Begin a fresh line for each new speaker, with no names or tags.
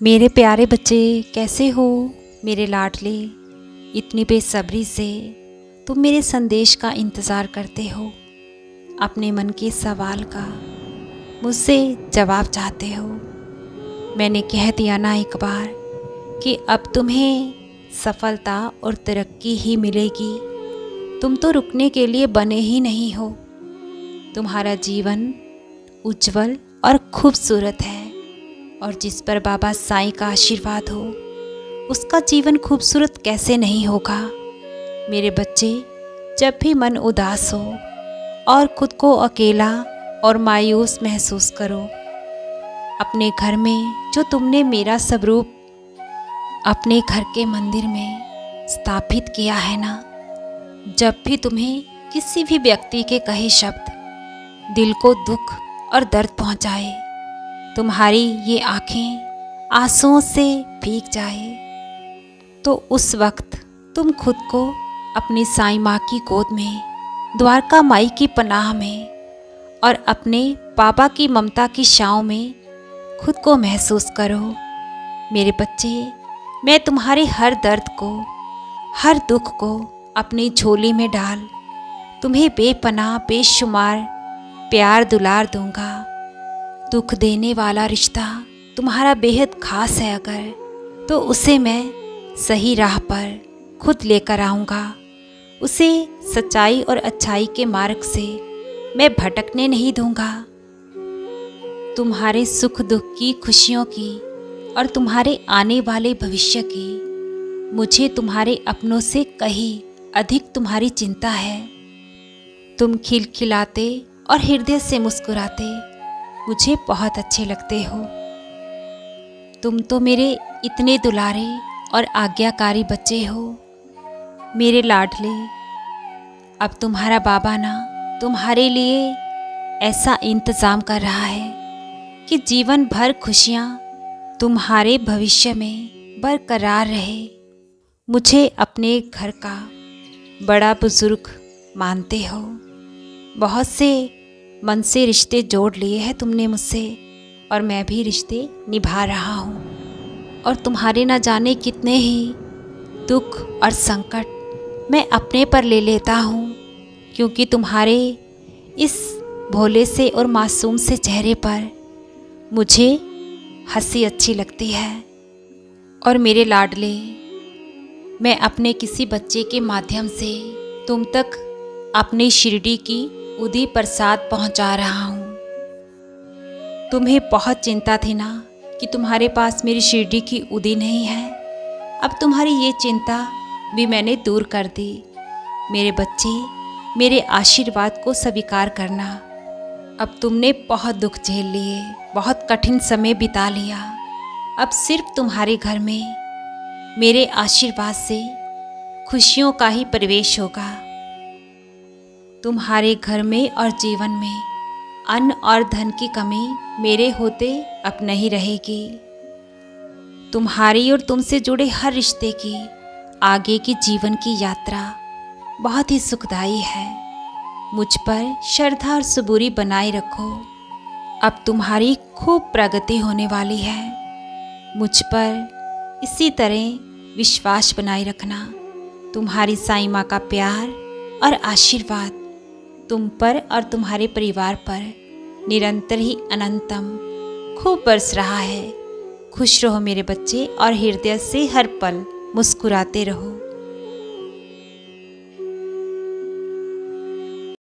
मेरे प्यारे बच्चे कैसे हो मेरे लाडले। इतनी बेसब्री से तुम मेरे संदेश का इंतज़ार करते हो, अपने मन के सवाल का मुझसे जवाब चाहते हो। मैंने कह दिया ना एक बार कि अब तुम्हें सफलता और तरक्की ही मिलेगी। तुम तो रुकने के लिए बने ही नहीं हो। तुम्हारा जीवन उज्जवल और खूबसूरत है, और जिस पर बाबा साईं का आशीर्वाद हो उसका जीवन खूबसूरत कैसे नहीं होगा। मेरे बच्चे, जब भी मन उदास हो और खुद को अकेला और मायूस महसूस करो, अपने घर में जो तुमने मेरा स्वरूप अपने घर के मंदिर में स्थापित किया है ना, जब भी तुम्हें किसी भी व्यक्ति के कहे शब्द दिल को दुख और दर्द पहुंचाए, तुम्हारी ये आँखें आंसुओं से भीग जाए, तो उस वक्त तुम खुद को अपनी साईं माँ की गोद में, द्वारका माई की पनाह में और अपने बाबा की ममता की छाँव में खुद को महसूस करो। मेरे बच्चे, मैं तुम्हारे हर दर्द को, हर दुख को अपनी झोली में डाल तुम्हें बेपनाह बेशुमार प्यार दुलार दूंगा। दुख देने वाला रिश्ता तुम्हारा बेहद खास है अगर, तो उसे मैं सही राह पर खुद लेकर आऊँगा। उसे सच्चाई और अच्छाई के मार्ग से मैं भटकने नहीं दूंगा। तुम्हारे सुख दुख की, खुशियों की और तुम्हारे आने वाले भविष्य की मुझे तुम्हारे अपनों से कहीं अधिक तुम्हारी चिंता है। तुम खिलखिलाते और हृदय से मुस्कुराते मुझे बहुत अच्छे लगते हो। तुम तो मेरे इतने दुलारे और आज्ञाकारी बच्चे हो। मेरे लाडले, अब तुम्हारा बाबा ना तुम्हारे लिए ऐसा इंतज़ाम कर रहा है कि जीवन भर खुशियाँ तुम्हारे भविष्य में बरकरार रहे। मुझे अपने घर का बड़ा बुजुर्ग मानते हो। बहुत से मन से रिश्ते जोड़ लिए हैं तुमने मुझसे, और मैं भी रिश्ते निभा रहा हूँ। और तुम्हारे न जाने कितने ही दुख और संकट मैं अपने पर ले लेता हूँ, क्योंकि तुम्हारे इस भोले से और मासूम से चेहरे पर मुझे हंसी अच्छी लगती है। और मेरे लाडले, मैं अपने किसी बच्चे के माध्यम से तुम तक अपनी शिरडी की उदी प्रसाद पहुंचा रहा हूँ। तुम्हें बहुत चिंता थी ना कि तुम्हारे पास मेरी शिरडी की उदी नहीं है। अब तुम्हारी ये चिंता भी मैंने दूर कर दी। मेरे बच्चे, मेरे आशीर्वाद को स्वीकार करना। अब तुमने बहुत दुख झेल लिए, बहुत कठिन समय बिता लिया। अब सिर्फ तुम्हारे घर में मेरे आशीर्वाद से खुशियों का ही प्रवेश होगा। तुम्हारे घर में और जीवन में अन्न और धन की कमी मेरे होते अब नहीं रहेगी। तुम्हारी और तुमसे जुड़े हर रिश्ते की आगे की जीवन की यात्रा बहुत ही सुखदायी है। मुझ पर श्रद्धा और सबूरी बनाए रखो। अब तुम्हारी खूब प्रगति होने वाली है। मुझ पर इसी तरह विश्वास बनाए रखना। तुम्हारी साईं माँ का प्यार और आशीर्वाद तुम पर और तुम्हारे परिवार पर निरंतर ही अनंतम खूब बरस रहा है। खुश रहो मेरे बच्चे, और हृदय से हर पल मुस्कुराते रहो।